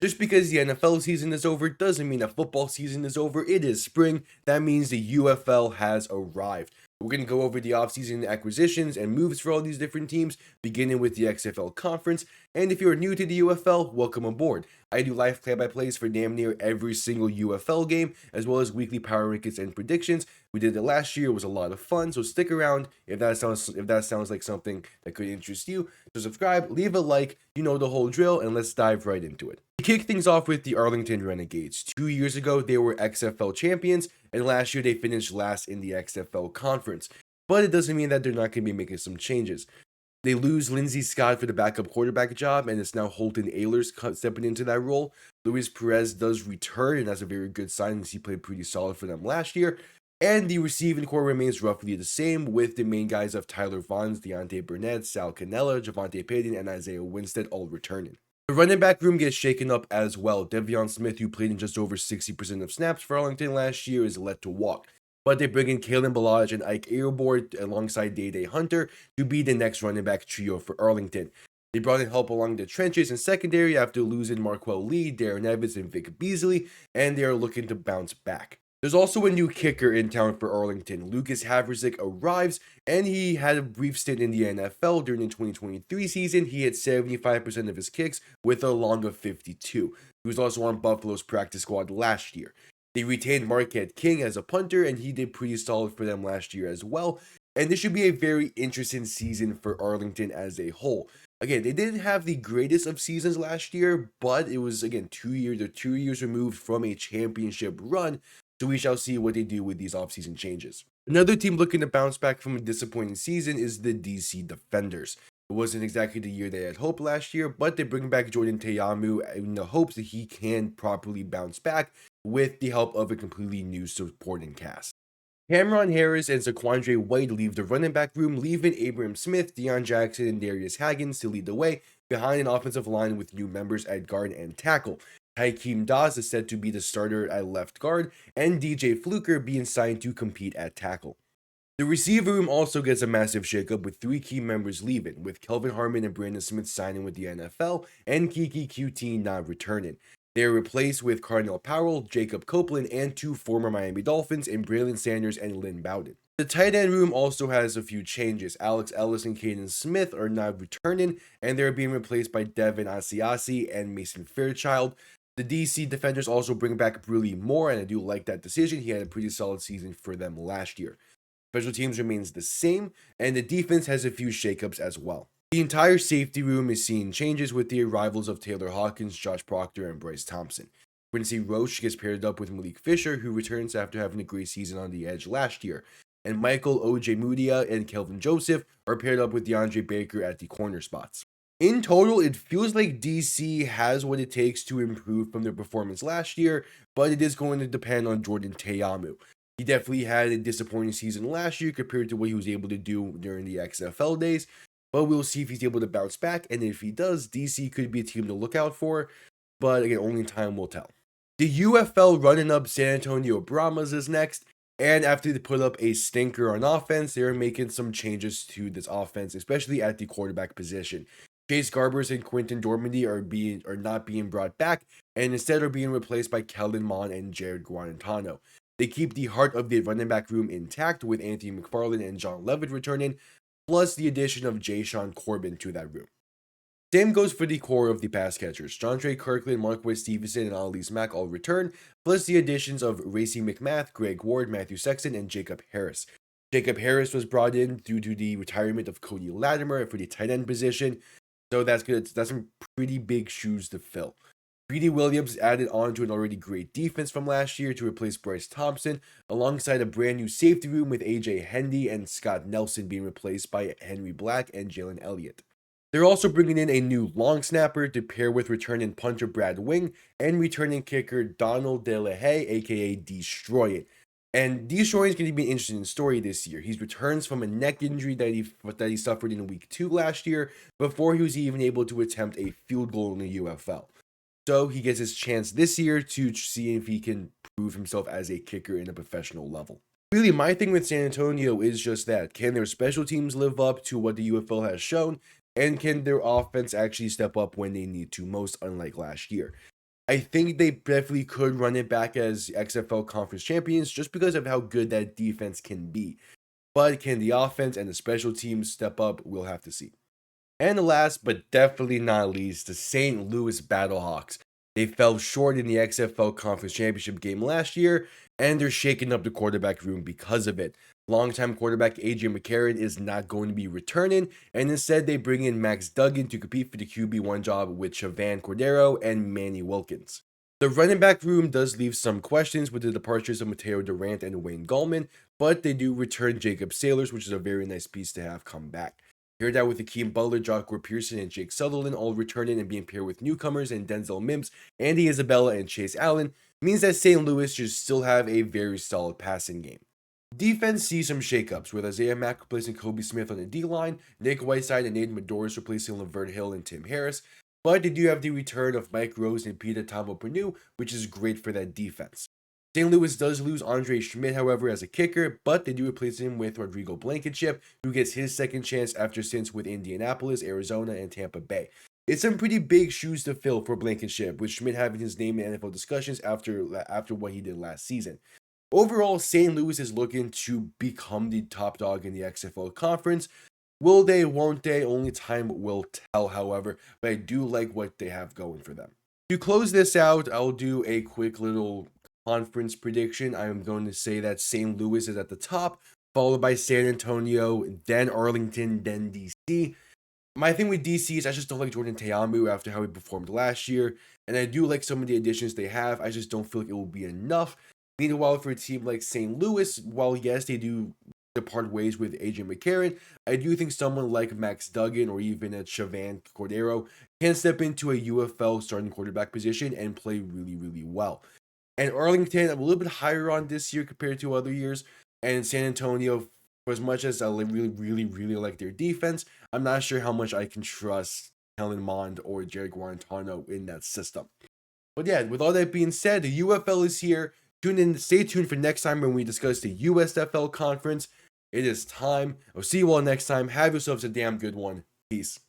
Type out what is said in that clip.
Just because the NFL season is over doesn't mean that football season is over. It is spring. That means the UFL has arrived. We're going to go over the offseason acquisitions and moves for all these different teams, beginning with the XFL Conference. And if you're new to the UFL, welcome aboard. I do live play-by-plays for damn near every single UFL game, as well as weekly power rankings and predictions. We did it last year. It was a lot of fun, so stick around if that sounds like something that could interest you. So subscribe, leave a like, you know the whole drill, and let's dive right into it. We kick things off with the Arlington Renegades. 2 years ago, they were XFL champions, and last year they finished last in the XFL Conference. But it doesn't mean that they're not going to be making some changes. They lose Lindsey Scott for the backup quarterback job, and it's now Holton Ahlers stepping into that role. Luis Perez does return, and that's a very good sign because he played pretty solid for them last year. And the receiving core remains roughly the same, with the main guys of Tyler Vaughns, Deontay Burnett, Sal Cannella, Javonte Payton, and Isaiah Winstead all returning. The running back room gets shaken up as well. Devion Smith, who played in just over 60% of snaps for Arlington last year, is let to walk. But they bring in Kalen Ballage and Ike Airboard alongside Day Hunter to be the next running back trio for Arlington. They brought in help along the trenches and secondary after losing Marquel Lee, Darren Evans, and Vic Beasley, and they are looking to bounce back. There's also a new kicker in town for Arlington. Lucas Havrizik arrives, and he had a brief stint in the NFL during the 2023 season. He hit 75% of his kicks with a long of 52. He was also on Buffalo's practice squad last year. They retained Marquette King as a punter, and he did pretty solid for them last year as well. And this should be a very interesting season for Arlington as a whole. Again, they didn't have the greatest of seasons last year, but it was, again, 2 years. They're 2 years removed from a championship run. So we shall see what they do with these offseason changes. Another team looking to bounce back from a disappointing season is the DC Defenders. It wasn't exactly the year they had hoped last year, but they bring back Jordan Teyamu in the hopes that he can properly bounce back with the help of a completely new supporting cast. Cameron Harris and Zaquandre White leave the running back room, leaving Abram Smith, Deion Jackson, and Darius Haggins to lead the way behind an offensive line with new members at guard and tackle. Hakeem Dawes is said to be the starter at left guard, and DJ Fluker being signed to compete at tackle. The receiver room also gets a massive shakeup with 3 key members leaving, with Kelvin Harmon and Brandon Smith signing with the NFL, and Kiki QT not returning. They are replaced with Cardinal Powell, Jacob Copeland, and 2 former Miami Dolphins in Braylon Sanders and Lynn Bowden. The tight end room also has a few changes. Alex Ellis and Caden Smith are not returning, and they're being replaced by Devin Asiasi and Mason Fairchild. The DC Defenders also bring back Bruley Moore, and I do like that decision. He had a pretty solid season for them last year. Special teams remains the same, and the defense has a few shakeups as well. The entire safety room is seeing changes with the arrivals of Taylor Hawkins, Josh Proctor, and Bryce Thompson. Quincy Roche gets paired up with Malik Fisher, who returns after having a great season on the edge last year. And Michael Ojemudia and Kelvin Joseph are paired up with DeAndre Baker at the corner spots. In total, it feels like DC has what it takes to improve from their performance last year, but it is going to depend on Jordan Teyamu. He definitely had a disappointing season last year compared to what he was able to do during the XFL days, but we'll see if he's able to bounce back, and if he does, DC could be a team to look out for, but again, only time will tell. The UFL running up San Antonio Brahmas is next, and after they put up a stinker on offense, they're making some changes to this offense, especially at the quarterback position. Chase Garbers and Quinton Dormady are not being brought back, and instead are being replaced by Kellen Mond and Jared Guarantano. They keep the heart of the running back room intact with Anthony McFarland and John Levitt returning, plus the addition of Jay Sean Corbin to that room. Same goes for the core of the pass catchers. Jontre Kirkland, Marquez Stevenson, and Alice Mack all return, plus the additions of Racy McMath, Greg Ward, Matthew Sexton, and Jacob Harris. Jacob Harris was brought in due to the retirement of Cody Latimer for the tight end position, so that's good. That's some pretty big shoes to fill. Greedy Williams added on to an already great defense from last year to replace Bryce Thompson, alongside a brand new safety room with AJ Hendy and Scott Nelson being replaced by Henry Black and Jalen Elliott. They're also bringing in a new long snapper to pair with returning punter Brad Wing and returning kicker Donald DeLahaye, aka Destroy It. And Destroy is going to be an interesting story this year. He returns from a neck injury that he suffered in week 2 last year, before he was even able to attempt a field goal in the UFL. So he gets his chance this year to see if he can prove himself as a kicker in a professional level. Really, my thing with San Antonio is just that. Can their special teams live up to what the UFL has shown? And can their offense actually step up when they need to most, unlike last year? I think they definitely could run it back as XFL Conference champions just because of how good that defense can be. But can the offense and the special teams step up? We'll have to see. And last but definitely not least, the St. Louis Battlehawks. They fell short in the XFL Conference Championship game last year, and they're shaking up the quarterback room because of it. Longtime quarterback AJ McCarron is not going to be returning, and instead they bring in Max Duggan to compete for the QB1 job with Chavan Cordero and Manny Wilkins. The running back room does leave some questions with the departures of Mateo Durant and Wayne Gallman, but they do return Jacob Sailors, which is a very nice piece to have come back. Paired out with Akeem Butler, Joshua Pearson, and Jake Sutherland all returning and being paired with newcomers and Denzel Mims, Andy Isabella, and Chase Allen means that St. Louis should still have a very solid passing game. Defense sees some shakeups, with Isaiah Mack replacing Kobe Smith on the D-line, Nick Whiteside and Nathan Medores replacing Laverne Hill and Tim Harris, but they do have the return of Mike Rose and Peter Tomo-Panu, which is great for that defense. St. Louis does lose Andre Schmidt, however, as a kicker, but they do replace him with Rodrigo Blankenship, who gets his second chance after stints with Indianapolis, Arizona, and Tampa Bay. It's some pretty big shoes to fill for Blankenship, with Schmidt having his name in NFL discussions after what he did last season. Overall, St. Louis is looking to become the top dog in the XFL Conference. Will they, won't they? Only time will tell, however, but I do like what they have going for them. To close this out, I'll do a quick little conference prediction. I'm going to say that St. Louis is at the top, followed by San Antonio, then Arlington, then DC. My thing with DC is I just don't like Jordan Teamu after how he performed last year, and I do like some of the additions they have. I just don't feel like it will be enough. Meanwhile, for a team like St. Louis, while yes, they do depart ways with AJ McCarron, I do think someone like Max Duggan or even a Chavan Cordero can step into a UFL starting quarterback position and play really, really well. And Arlington, I'm a little bit higher on this year compared to other years. And San Antonio, for as much as I really, really, really like their defense, I'm not sure how much I can trust Helen Mond or Jerry Guarantano in that system. But yeah, with all that being said, the UFL is here. Tune in, stay tuned for next time when we discuss the USFL Conference. It is time. I'll see you all next time. Have yourselves a damn good one. Peace.